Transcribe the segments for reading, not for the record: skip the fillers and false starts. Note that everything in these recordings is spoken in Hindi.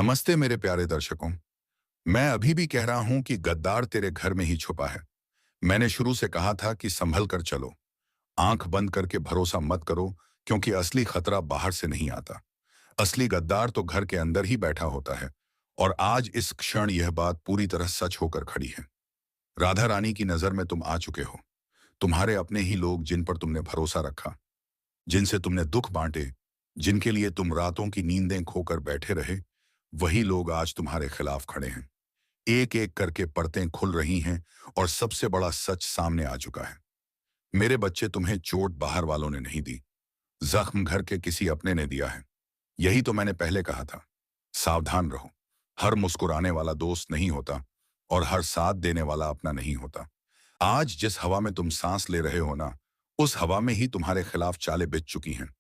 नमस्ते मेरे प्यारे दर्शकों। मैं अभी भी कह रहा हूं कि गद्दार तेरे घर में ही छुपा है। मैंने शुरू से कहा था कि संभल कर चलो, आंख बंद करके भरोसा मत करो, क्योंकि असली खतरा बाहर से नहीं आता। असली गद्दार तो घर के अंदर ही बैठा होता है। और आज इस क्षण यह बात पूरी तरह सच होकर खड़ी है। राधा रानी की नजर में तुम आ चुके हो। तुम्हारे अपने ही लोग, जिन पर तुमने भरोसा रखा, जिनसे तुमने दुख बांटे, जिनके लिए तुम रातों की नींदें खोकर बैठे रहे, वही लोग आज तुम्हारे खिलाफ खड़े हैं। एक एक करके परतें खुल रही हैं और सबसे बड़ा सच सामने आ चुका है। मेरे बच्चे, तुम्हें चोट बाहर वालों ने नहीं दी, जख्म घर के किसी अपने ने दिया है। यही तो मैंने पहले कहा था। सावधान रहो। हर मुस्कुराने वाला दोस्त नहीं होता और हर साथ देने वाला अपना नहीं होता। आज जिस हवा में तुम सांस ले रहे हो ना, उस हवा में ही तुम्हारे खिलाफ चालें बिछ चुकी हैं।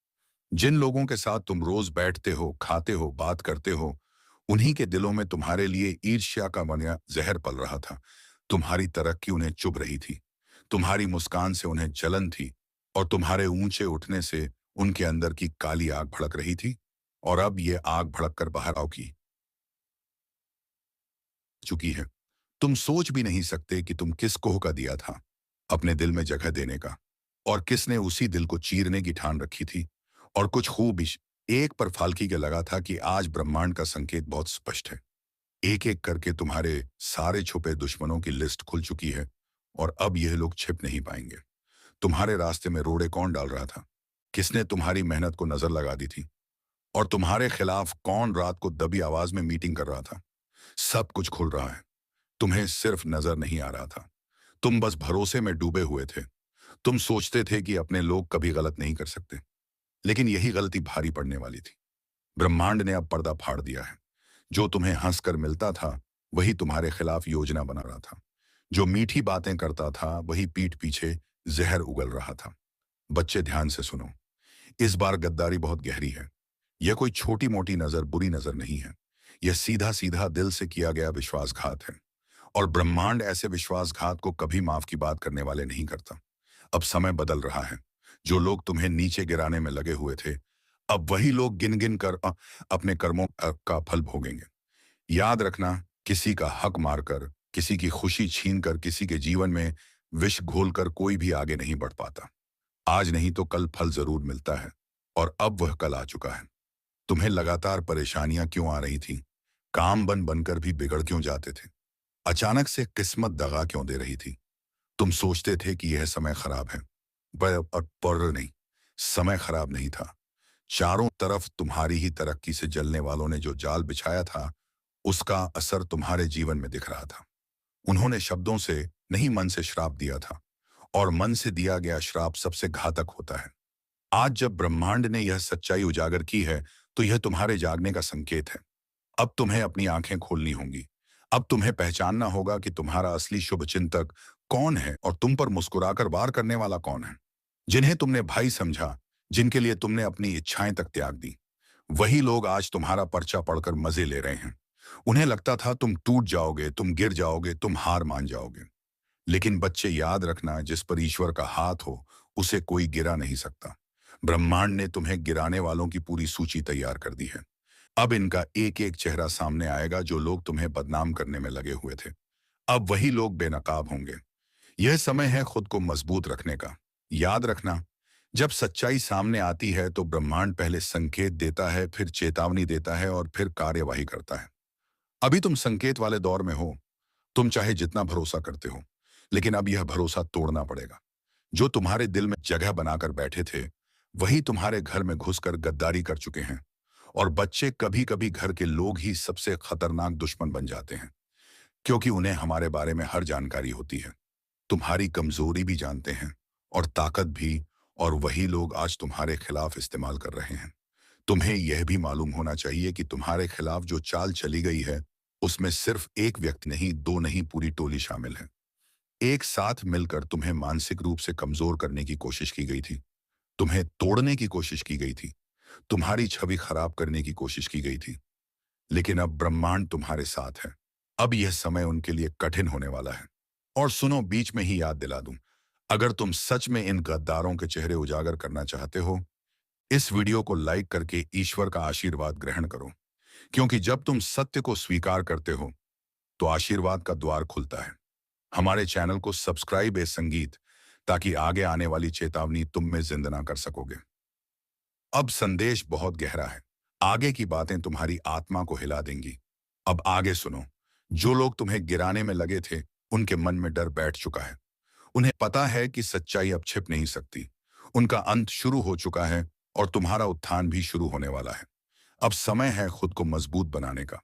जिन लोगों के साथ तुम रोज बैठते हो, खाते हो, बात करते हो, उन्हीं के दिलों में तुम्हारे लिए ईर्ष्या का बना जहर पल रहा था। तुम्हारी तरक्की उन्हें चुभ रही थी, तुम्हारी मुस्कान से उन्हें जलन थी, और तुम्हारे ऊंचे उठने से उनके अंदर की काली आग भड़क रही थी। और अब ये आग भड़क कर बाहर आओ की चुकी है। तुम सोच भी नहीं सकते कि तुम किस कोह का दिया था अपने दिल में जगह देने का, और किसने उसी दिल को चीरने की ठान रखी थी। और कुछ खूब एक पर फाल्की के लगा था कि आज ब्रह्मांड का संकेत बहुत स्पष्ट है। एक एक करके तुम्हारे सारे छुपे दुश्मनों की लिस्ट खुल चुकी है, और अब यह लोग छिप नहीं पाएंगे। तुम्हारे रास्ते में रोड़े कौन डाल रहा था, किसने तुम्हारी मेहनत को नजर लगा दी थी, और तुम्हारे खिलाफ कौन रात को दबी आवाज में मीटिंग कर रहा था, सब कुछ खुल रहा है। तुम्हें सिर्फ नजर नहीं आ रहा था। तुम बस भरोसे में डूबे हुए थे। तुम सोचते थे कि अपने लोग कभी गलत नहीं कर सकते, लेकिन यही गलती भारी पड़ने वाली थी। ब्रह्मांड ने अब पर्दा फाड़ दिया है। जो तुम्हें हंसकर मिलता था, वही तुम्हारे खिलाफ योजना बना रहा था। जो मीठी बातें करता था, वही पीठ पीछे जहर उगल रहा था। बच्चे, ध्यान से सुनो। इस बार गद्दारी बहुत गहरी है। यह कोई छोटी मोटी नजर, बुरी नजर नहीं है। यह सीधा सीधा दिल से किया गया विश्वासघात है। और ब्रह्मांड ऐसे विश्वासघात को कभी माफ की बात करने वाले नहीं करता। अब समय बदल रहा है। जो लोग तुम्हें नीचे गिराने में लगे हुए थे, अब वही लोग गिन गिन कर अपने कर्मों का फल भोगेंगे। याद रखना, किसी का हक मारकर, किसी की खुशी छीनकर, किसी के जीवन में विष घोलकर कोई भी आगे नहीं बढ़ पाता। आज नहीं तो कल फल जरूर मिलता है, और अब वह कल आ चुका है। तुम्हें लगातार परेशानियां क्यों आ रही थी? काम बन बनकर भी बिगड़ क्यों जाते थे? अचानक से किस्मत दगा क्यों दे रही थी? तुम सोचते थे कि यह समय खराब है, पर नहीं, समय खराब नहीं था। चारों तरफ तुम्हारी ही तरक्की से जलने वालों ने जो जाल बिछाया था, उसका असर तुम्हारे जीवन में दिख रहा था। उन्होंने शब्दों से नहीं, मन से श्राप दिया था, और मन से दिया गया श्राप सबसे घातक होता है। आज जब ब्रह्मांड ने यह सच्चाई उजागर की है, तो यह तुम्हारे जागने का संकेत है। अब तुम्हें अपनी आंखें खोलनी होंगी। अब तुम्हें पहचानना होगा कि तुम्हारा असली शुभ चिंतक कौन है, और तुम पर मुस्कुराकर वार करने वाला कौन है। जिन्हें तुमने भाई समझा, जिनके लिए तुमने अपनी इच्छाएं तक त्याग दी, वही लोग आज तुम्हारा पर्चा पढ़कर मजे ले रहे हैं। उन्हें लगता था तुम टूट जाओगे, तुम गिर जाओगे, तुम हार मान जाओगे। लेकिन बच्चे, याद रखना, जिस पर ईश्वर का हाथ हो, उसे कोई गिरा नहीं सकता। ब्रह्मांड ने तुम्हें गिराने वालों की पूरी सूची तैयार कर दी है। अब इनका एक एक चेहरा सामने आएगा। जो लोग तुम्हें बदनाम करने में लगे हुए थे, अब वही लोग बेनकाब होंगे। यह समय है खुद को मजबूत रखने का। याद रखना, जब सच्चाई सामने आती है तो ब्रह्मांड पहले संकेत देता है, फिर चेतावनी देता है, और फिर कार्यवाही करता है। अभी तुम संकेत वाले दौर में हो। तुम चाहे जितना भरोसा करते हो, लेकिन अब यह भरोसा तोड़ना पड़ेगा। जो तुम्हारे दिल में जगह बनाकर बैठे थे, वही तुम्हारे घर में घुसकर गद्दारी कर चुके हैं। और बच्चे, कभी कभी घर के लोग ही सबसे खतरनाक दुश्मन बन जाते हैं, क्योंकि उन्हें हमारे बारे में हर जानकारी होती है। तुम्हारी कमजोरी भी जानते हैं, और ताकत भी। और वही लोग आज तुम्हारे खिलाफ इस्तेमाल कर रहे हैं। तुम्हें यह भी मालूम होना चाहिए कि तुम्हारे खिलाफ जो चाल चली गई है, उसमें सिर्फ एक व्यक्ति नहीं, दो नहीं, पूरी टोली शामिल है। एक साथ मिलकर तुम्हें मानसिक रूप से कमजोर करने की कोशिश की गई थी, तुम्हें तोड़ने की कोशिश की गई थी, तुम्हारी छवि खराब करने की कोशिश की गई थी। लेकिन अब ब्रह्मांड तुम्हारे साथ है। अब यह समय उनके लिए कठिन होने वाला है। और सुनो, बीच में ही याद दिला दूं, अगर तुम सच में इन गद्दारों के चेहरे उजागर करना चाहते हो, इस वीडियो को लाइक करके ईश्वर का आशीर्वाद ग्रहण करो। क्योंकि जब तुम सत्य को स्वीकार करते हो तो आशीर्वाद का द्वार खुलता है। हमारे चैनल को सब्सक्राइब ए संगीत, ताकि आगे आने वाली चेतावनी तुम में जिंदा ना कर सकोगे। अब संदेश बहुत गहरा है। आगे की बातें तुम्हारी आत्मा को हिला देंगी। अब आगे सुनो। जो लोग तुम्हें गिराने में लगे थे, उनके मन में डर बैठ चुका है। उन्हें पता है कि सच्चाई अब छिप नहीं सकती। उनका अंत शुरू हो चुका है और तुम्हारा उत्थान भी शुरू होने वाला है। अब समय है खुद को मजबूत बनाने का।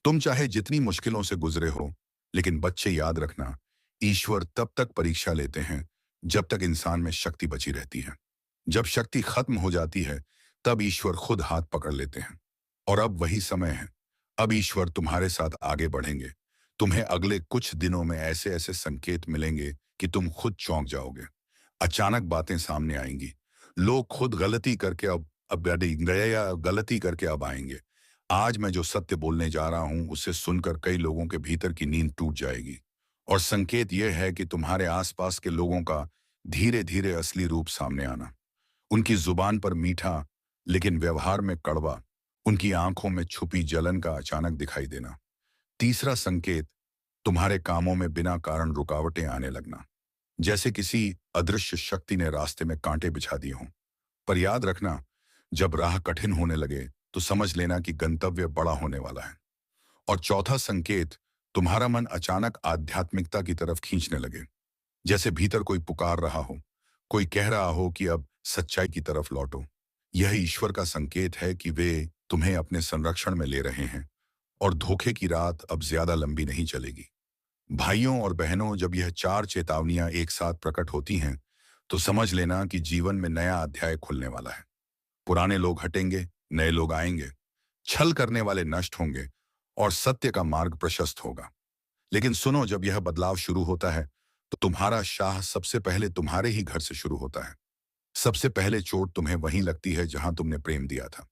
तुम चाहे जितनी मुश्किलों से गुजरे हो, लेकिन बच्चे याद रखना, ईश्वर तब तक परीक्षा लेते हैं जब तक इंसान में शक्ति बची रहती है। जब शक्ति खत्म हो जाती है, तब ईश्वर खुद हाथ पकड़ लेते हैं। और अब वही समय है। अब ईश्वर तुम्हारे साथ आगे बढ़ेंगे। तुम्हें अगले कुछ दिनों में ऐसे ऐसे संकेत मिलेंगे कि तुम खुद चौंक जाओगे। अचानक बातें सामने आएंगी। लोग खुद गलती करके अब आएंगे। आज मैं जो सत्य बोलने जा रहा हूं, उससे सुनकर कई लोगों के भीतर की नींद टूट जाएगी। और संकेत यह है कि तुम्हारे आसपास के लोगों का धीरे धीरे असली रूप सामने आना। उनकी जुबान पर मीठा, लेकिन व्यवहार में कड़वा। उनकी आंखों में छुपी जलन का अचानक दिखाई देना। तीसरा संकेत, तुम्हारे कामों में बिना कारण रुकावटें आने लगना, जैसे किसी अदृश्य शक्ति ने रास्ते में कांटे बिछा दिए हों। पर याद रखना, जब राह कठिन होने लगे तो समझ लेना कि गंतव्य बड़ा होने वाला है। और चौथा संकेत, तुम्हारा मन अचानक आध्यात्मिकता की तरफ खींचने लगे, जैसे भीतर कोई पुकार रहा हो, कोई कह रहा हो कि अब सच्चाई की तरफ लौटो। यह ईश्वर का संकेत है कि वे तुम्हें अपने संरक्षण में ले रहे हैं और धोखे की रात अब ज्यादा लंबी नहीं चलेगी। भाइयों और बहनों, जब यह चार चेतावनियां एक साथ प्रकट होती हैं, तो समझ लेना कि जीवन में नया अध्याय खुलने वाला है। पुराने लोग हटेंगे, नए लोग आएंगे। छल करने वाले नष्ट होंगे और सत्य का मार्ग प्रशस्त होगा। लेकिन सुनो, जब यह बदलाव शुरू होता है, तो तुम्हारा शाह सबसे पहले तुम्हारे ही घर से शुरू होता है। सबसे पहले चोट तुम्हें वहीं लगती है जहां तुमने प्रेम दिया था।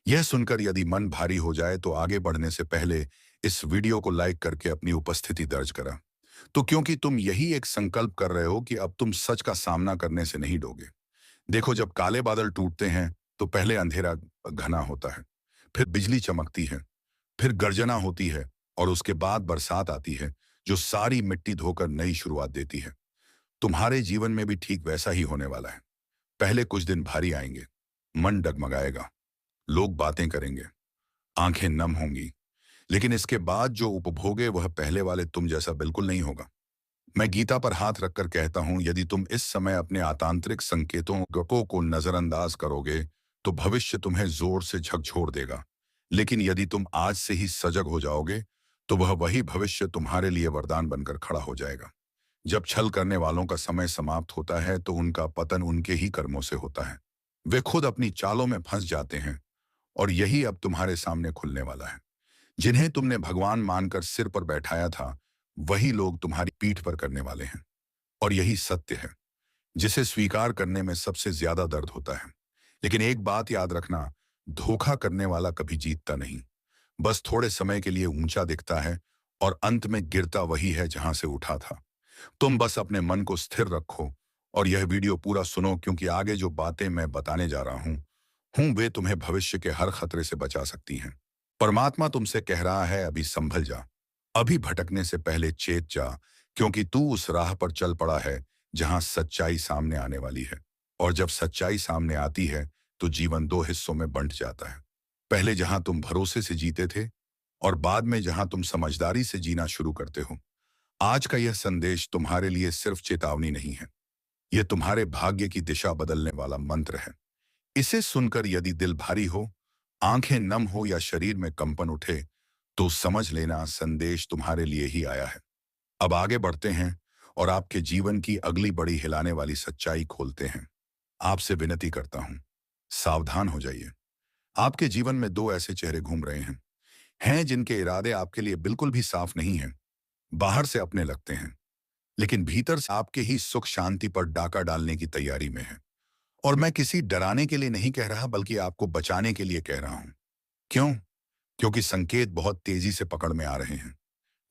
यह सुनकर यदि मन भारी हो जाए, तो आगे बढ़ने से पहले इस वीडियो को लाइक करके अपनी उपस्थिति दर्ज करा। तो क्योंकि तुम यही एक संकल्प कर रहे हो कि अब तुम सच का सामना करने से नहीं डरोगे। देखो, जब काले बादल टूटते हैं, तो पहले अंधेरा घना होता है, फिर बिजली चमकती है, फिर गर्जना होती है, और उसके बाद बरसात आती है, जो सारी मिट्टी धोकर नई शुरुआत देती है। तुम्हारे जीवन में भी ठीक वैसा ही होने वाला है। पहले कुछ दिन भारी आएंगे। मन डगमगाएगा, लोग बातें करेंगे, आंखें नम होंगी। लेकिन इसके बाद जो उपभोगे, वह पहले वाले तुम जैसा बिल्कुल नहीं होगा। मैं गीता पर हाथ रखकर कहता हूं, यदि तुम इस समय अपने आतांत्रिक संकेतों को नजरअंदाज करोगे, तो भविष्य तुम्हें जोर से झकझोर देगा। लेकिन यदि तुम आज से ही सजग हो जाओगे, तो वह वही भविष्य तुम्हारे लिए वरदान बनकर खड़ा हो जाएगा। जब छल करने वालों का समय समाप्त होता है, तो उनका पतन उनके ही कर्मों से होता है। वे खुद अपनी चालों में फंस जाते हैं, और यही अब तुम्हारे सामने खुलने वाला है। जिन्हें तुमने भगवान मानकर सिर पर बैठाया था, वही लोग तुम्हारी पीठ पर करने वाले हैं। और यही सत्य है, जिसे स्वीकार करने में सबसे ज्यादा दर्द होता है। लेकिन एक बात याद रखना, धोखा करने वाला कभी जीतता नहीं। बस थोड़े समय के लिए ऊंचा दिखता है, और अंत में गिरता वही है जहां से उठा था। तुम बस अपने मन को स्थिर रखो और यह वीडियो पूरा सुनो, क्योंकि आगे जो बातें मैं बताने जा रहा हूं वे तुम्हें भविष्य के हर खतरे से बचा सकती हैं। परमात्मा तुमसे कह रहा है, अभी संभल जा। अभी भटकने से पहले चेत जा, क्योंकि तू उस राह पर चल पड़ा है जहां सच्चाई सामने आने वाली है। और जब सच्चाई सामने आती है, तो जीवन दो हिस्सों में बंट जाता है। पहले जहां तुम भरोसे से जीते थे, और बाद में जहां तुम समझदारी से जीना शुरू करते हो। आज का यह संदेश तुम्हारे लिए सिर्फ चेतावनी नहीं है, यह तुम्हारे भाग्य की दिशा बदलने वाला मंत्र है। इसे सुनकर यदि दिल भारी हो, आंखें नम हो या शरीर में कंपन उठे, तो समझ लेना संदेश तुम्हारे लिए ही आया है। अब आगे बढ़ते हैं और आपके जीवन की अगली बड़ी हिलाने वाली सच्चाई खोलते हैं। आपसे विनती करता हूं, सावधान हो जाइए। आपके जीवन में दो ऐसे चेहरे घूम रहे हैं जिनके इरादे आपके लिए बिल्कुल भी साफ नहीं हैं। बाहर से अपने लगते हैं, लेकिन भीतर से आपके ही सुख शांति पर डाका डालने की तैयारी में है। और मैं किसी डराने के लिए नहीं कह रहा, बल्कि आपको बचाने के लिए कह रहा हूं। क्यों? क्योंकि संकेत बहुत तेजी से पकड़ में आ रहे हैं।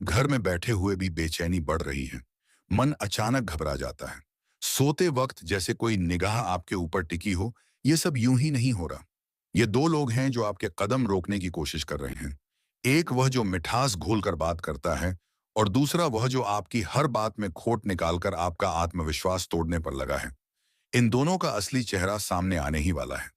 घर में बैठे हुए भी बेचैनी बढ़ रही है। मन अचानक घबरा जाता है। सोते वक्त जैसे कोई निगाह आपके ऊपर टिकी हो। यह सब यूं ही नहीं हो रहा। ये दो लोग हैं जो आपके कदम रोकने की कोशिश कर रहे हैं। एक वह जो मिठास घोलकर बात करता है, और दूसरा वह जो आपकी हर बात में खोट निकालकर आपका आत्मविश्वास तोड़ने पर लगा है। इन दोनों का असली चेहरा सामने आने ही वाला है।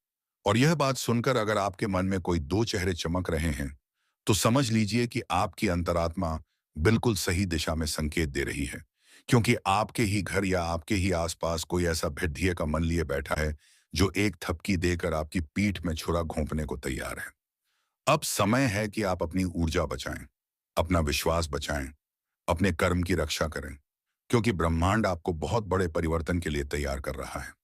और यह बात सुनकर अगर आपके मन में कोई दो चेहरे चमक रहे हैं, तो समझ लीजिए कि आपकी अंतरात्मा बिल्कुल सही दिशा में संकेत दे रही है। क्योंकि आपके ही घर या आपके ही आसपास कोई ऐसा भिड़िए का मन लिए बैठा है, जो एक थपकी देकर आपकी पीठ में छुरा घोंपने को तैयार है। अब समय है कि आप अपनी ऊर्जा बचाएं, अपना विश्वास बचाएं, अपने कर्म की रक्षा करें, क्योंकि ब्रह्मांड आपको बहुत बड़े परिवर्तन के लिए तैयार कर रहा है।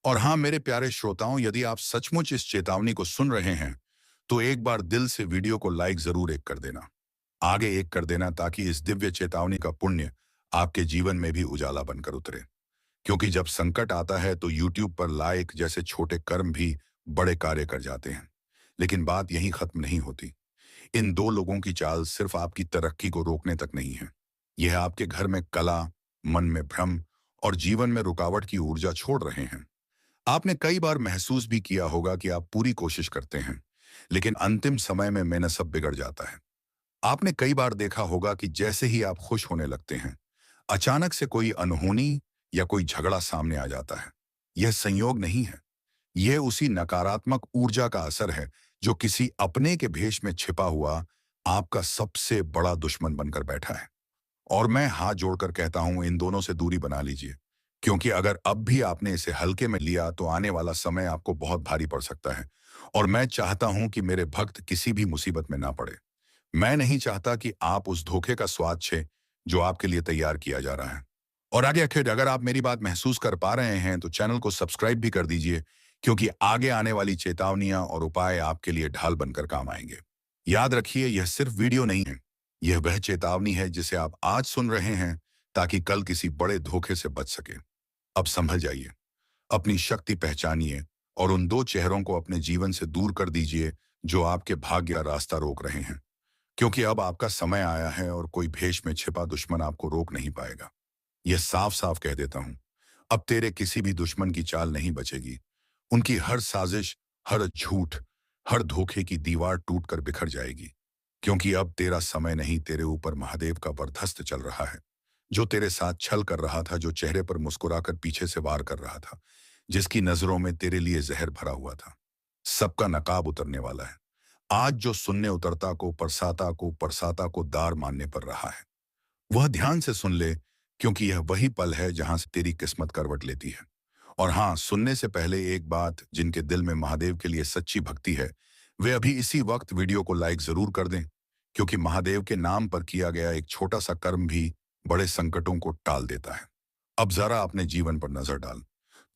और हाँ मेरे प्यारे श्रोताओं, यदि आप सचमुच इस चेतावनी को सुन रहे हैं, तो एक बार दिल से वीडियो को लाइक जरूर एक कर देना, आगे एक कर देना, ताकि इस दिव्य चेतावनी का पुण्य आपके जीवन में भी उजाला बनकर उतरे। क्योंकि जब संकट आता है तो यूट्यूब पर लाइक जैसे छोटे कर्म भी बड़े कार्य कर जाते हैं। लेकिन बात यहीं खत्म नहीं होती। इन दो लोगों की चाल सिर्फ आपकी तरक्की को रोकने तक नहीं है। यह आपके घर में कला, मन में भ्रम और जीवन में रुकावट की ऊर्जा छोड़ रहे हैं। आपने कई बार महसूस भी किया होगा कि आप पूरी कोशिश करते हैं, लेकिन अंतिम समय में मेहनत सब बिगड़ जाता है। आपने कई बार देखा होगा कि जैसे ही आप खुश होने लगते हैं, अचानक से कोई अनहोनी या कोई झगड़ा सामने आ जाता है। यह संयोग नहीं है, यह उसी नकारात्मक ऊर्जा का असर है जो किसी अपने के भेष में छिपा हुआ आपका सबसे बड़ा दुश्मन बनकर बैठा है। और मैं हाथ जोड़कर कहता हूं, इन दोनों से दूरी बना लीजिए। क्योंकि अगर अब भी आपने इसे हल्के में लिया, तो आने वाला समय आपको बहुत भारी पड़ सकता है। और मैं चाहता हूं कि मेरे भक्त किसी भी मुसीबत में ना पड़े। मैं नहीं चाहता कि आप उस धोखे का स्वाद छे जो आपके लिए तैयार किया जा रहा है। और आगे आखिर अगर आप मेरी बात महसूस कर पा रहे हैं, तो चैनल को सब्सक्राइब भी कर दीजिए, क्योंकि आगे आने वाली चेतावनियां और उपाय आपके लिए ढाल बनकर काम आएंगे। याद रखिए, यह सिर्फ वीडियो नहीं है, यह वह चेतावनी है जिसे आप आज सुन रहे हैं, ताकि कल किसी बड़े धोखे से बच सके। अब संभल जाइए, अपनी शक्ति पहचानिए, और उन दो चेहरों को अपने जीवन से दूर कर दीजिए जो आपके भाग्य का रास्ता रोक रहे हैं। क्योंकि अब आपका समय आया है, और कोई भेष में छिपा दुश्मन आपको रोक नहीं पाएगा। यह साफ साफ कह देता हूं, अब तेरे किसी भी दुश्मन की चाल नहीं बचेगी। उनकी हर साजिश, हर झूठ, हर धोखे की दीवार टूटकर बिखर जाएगी। क्योंकि अब तेरा समय नहीं, तेरे ऊपर महादेव का वरदहस्त चल रहा है, जो तेरे साथ छल कर रहा था, जो चेहरे पर मुस्कुराकर पीछे से वार कर रहा था, जिसकी नजरों में तेरे लिए जहर भरा हुआ था। सबका नकाब उतरने वाला है। आज जो सुनने उतरता को, परसाता को दार मानने पर रहा है, वह ध्यान से सुन ले, क्योंकि यह वही पल है जहां से तेरी किस्मत करवट लेती है। और हाँ, सुनने से पहले एक बात, जिनके दिल में महादेव के लिए सच्ची भक्ति है, वे अभी इसी वक्त वीडियो को लाइक जरूर कर दें। क्योंकि महादेव के नाम पर किया गया एक छोटा सा कर्म भी बड़े संकटों को टाल देता है। अब जरा अपने जीवन पर नजर डाल।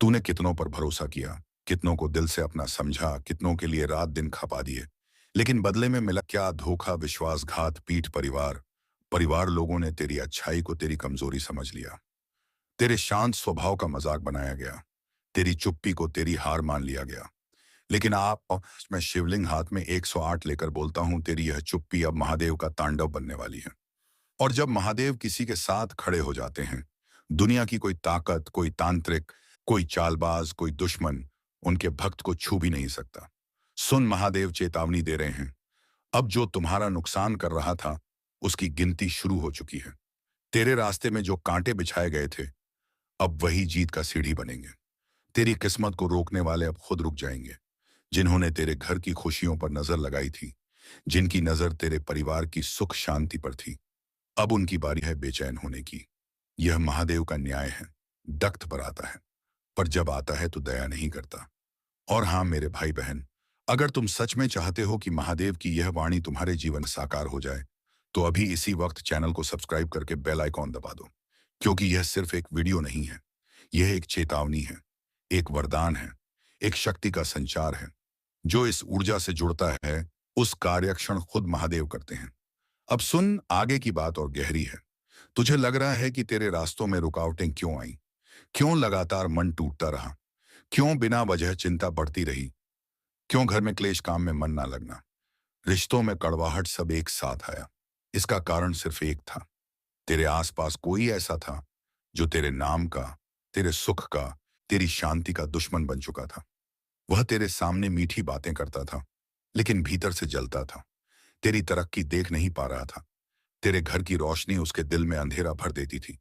तूने कितनों पर भरोसा किया, कितनों को दिल से अपना समझा, कितनों के लिए रात दिन खपा दिए, लेकिन बदले में मिला क्या? धोखा, विश्वासघात, पीठ परिवार। परिवार लोगों ने तेरी अच्छाई को तेरी कमजोरी समझ लिया। तेरे शांत स्वभाव का मजाक बनाया गया। तेरी चुप्पी को तेरी हार मान लिया गया। लेकिन मैं शिवलिंग हाथ में 108 लेकर बोलता हूं, तेरी यह चुप्पी अब महादेव का तांडव बनने वाली है। और जब महादेव किसी के साथ खड़े हो जाते हैं, दुनिया की कोई ताकत, कोई तांत्रिक, कोई चालबाज, कोई दुश्मन उनके भक्त को छू भी नहीं सकता। सुन, महादेव चेतावनी दे रहे हैं। अब जो तुम्हारा नुकसान कर रहा था, उसकी गिनती शुरू हो चुकी है। तेरे रास्ते में जो कांटे बिछाए गए थे, अब वही जीत का सीढ़ी बनेंगे। तेरी किस्मत को रोकने वाले अब खुद रुक जाएंगे। जिन्होंने तेरे घर की खुशियों पर नजर लगाई थी, जिनकी नजर तेरे परिवार की सुख शांति पर थी, अब उनकी बारी है बेचैन होने की। यह महादेव का न्याय है। दख्त पर आता है, पर जब आता है तो दया नहीं करता। और हाँ मेरे भाई बहन, अगर तुम सच में चाहते हो कि महादेव की यह वाणी तुम्हारे जीवन साकार हो जाए, तो अभी इसी वक्त चैनल को सब्सक्राइब करके बेल आइकॉन दबा दो। क्योंकि यह सिर्फ एक वीडियो नहीं है, यह एक चेतावनी है, एक वरदान है, एक शक्ति का संचार है। जो इस ऊर्जा से जुड़ता है, उस कार्यक्षण खुद महादेव करते हैं। अब सुन, आगे की बात और गहरी है। तुझे लग रहा है कि तेरे रास्तों में रुकावटें क्यों आई? क्यों लगातार मन टूटता रहा? क्यों बिना वजह चिंता बढ़ती रही? क्यों घर में क्लेश, काम में मन ना लगना, रिश्तों में कड़वाहट, सब एक साथ आया? इसका कारण सिर्फ एक था। तेरे आसपास कोई ऐसा था जो तेरे नाम का, तेरे सुख का, तेरी शांति का दुश्मन बन चुका था। वह तेरे सामने मीठी बातें करता था, लेकिन भीतर से जलता था। तेरी तरक्की देख नहीं पा रहा था। तेरे घर की रोशनी उसके दिल में अंधेरा भर देती थी।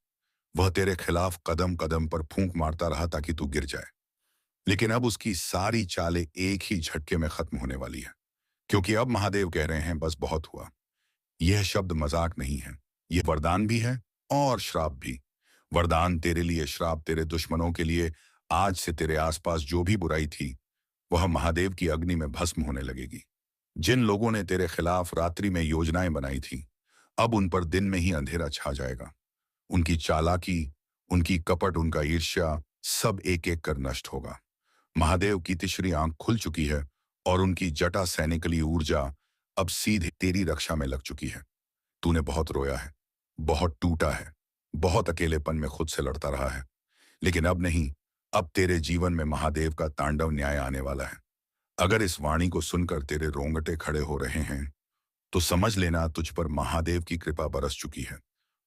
वह तेरे खिलाफ कदम कदम पर फूंक मारता रहा ताकि तू गिर जाए। लेकिन अब उसकी सारी चालें एक ही झटके में खत्म होने वाली है, क्योंकि अब महादेव कह रहे हैं, बस बहुत हुआ। यह शब्द मजाक नहीं है, यह वरदान भी है और श्राप भी। वरदान तेरे लिए, श्राप तेरे दुश्मनों के लिए। आज से तेरे आसपास जो भी बुराई थी, वह महादेव की अग्नि में भस्म होने लगेगी। जिन लोगों ने तेरे खिलाफ रात्रि में योजनाएं बनाई थी, अब उन पर दिन में ही अंधेरा छा जाएगा। उनकी चालाकी, उनकी कपट, उनका ईर्ष्या, सब एक एक कर नष्ट होगा। महादेव की तीसरी आंख खुल चुकी है और उनकी जटा सैनिकली ऊर्जा अब सीधे तेरी रक्षा में लग चुकी है। तूने बहुत रोया है, बहुत टूटा है, बहुत अकेलेपन में खुद से लड़ता रहा है, लेकिन अब नहीं। अब तेरे जीवन में महादेव का तांडव न्याय आने वाला है। अगर इस वाणी को सुनकर तेरे रोंगटे खड़े हो रहे हैं, तो समझ लेना तुझ पर महादेव की कृपा बरस चुकी है।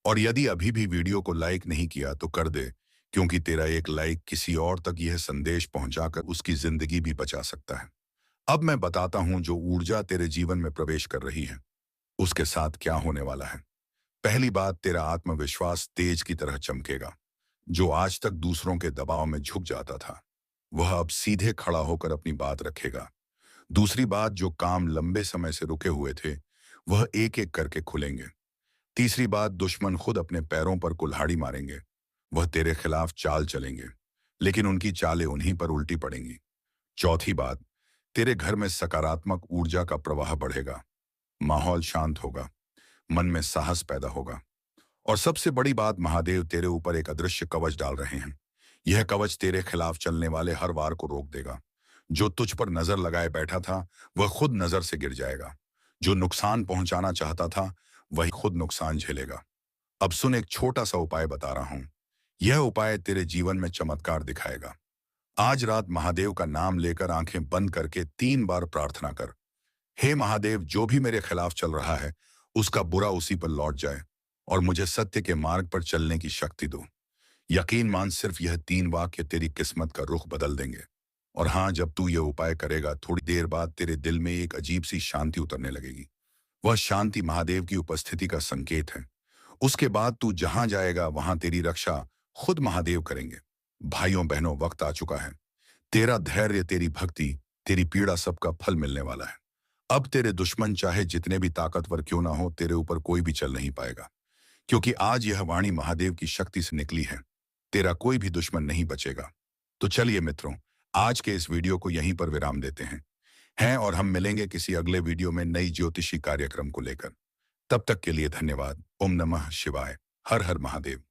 और यदि अभी भी वीडियो को लाइक नहीं किया तो कर दे, क्योंकि तेरा एक लाइक किसी और तक यह संदेश पहुंचाकर उसकी जिंदगी भी बचा सकता है। अब मैं बताता हूं जो ऊर्जा तेरे जीवन में प्रवेश कर रही है, उसके साथ क्या होने वाला है। पहली बात, तेरा आत्मविश्वास तेज की तरह चमकेगा। जो आज तक दूसरों के दबाव में झुक जाता था, वह अब सीधे खड़ा होकर अपनी बात रखेगा। दूसरी बात, जो काम लंबे समय से रुके हुए थे, वह एक एक करके खुलेंगे। तीसरी बात, दुश्मन खुद अपने पैरों पर कुल्हाड़ी मारेंगे। वह तेरे खिलाफ चाल चलेंगे, लेकिन उनकी चालें उन्हीं पर उल्टी पड़ेंगी। चौथी बात, तेरे घर में सकारात्मक ऊर्जा का प्रवाह बढ़ेगा। माहौल शांत होगा, मन में साहस पैदा होगा। और सबसे बड़ी बात, महादेव तेरे ऊपर एक अदृश्य कवच डाल रहे हैं। यह कवच तेरे खिलाफ चलने वाले हर वार को रोक देगा। जो तुझ पर नजर लगाए बैठा था, वह खुद नजर से गिर जाएगा। जो नुकसान पहुंचाना चाहता था, वही खुद नुकसान झेलेगा। अब सुन, एक छोटा सा उपाय बता रहा हूं। यह उपाय तेरे जीवन में चमत्कार दिखाएगा। आज रात महादेव का नाम लेकर आंखें बंद करके 3 बार प्रार्थना कर। हे महादेव, जो भी मेरे खिलाफ चल रहा है, उसका बुरा उसी पर लौट जाए और मुझे सत्य के मार्ग पर चलने की शक्ति दो। यकीन मान, सिर्फ यह 3 वाक्य तेरी किस्मत का रुख बदल देंगे। और हाँ, जब तू यह उपाय करेगा, थोड़ी देर बाद तेरे दिल में एक अजीब सी शांति उतरने लगेगी। वह शांति महादेव की उपस्थिति का संकेत है। उसके बाद तू जहां जाएगा, वहां तेरी रक्षा खुद महादेव करेंगे। भाइयों बहनों, वक्त आ चुका है। तेरा धैर्य, तेरी भक्ति, तेरी पीड़ा, सबका फल मिलने वाला है। अब तेरे दुश्मन चाहे जितने भी ताकतवर क्यों ना हो, तेरे ऊपर कोई भी चल नहीं पाएगा, क्योंकि आज यह वाणी महादेव की शक्ति से निकली है। तेरा कोई भी दुश्मन नहीं बचेगा। तो चलिए मित्रों, आज के इस वीडियो को यहीं पर विराम देते हैं और हम मिलेंगे किसी अगले वीडियो में नई ज्योतिषी कार्यक्रम को लेकर। तब तक के लिए धन्यवाद। ओम नमः शिवाय। हर हर महादेव।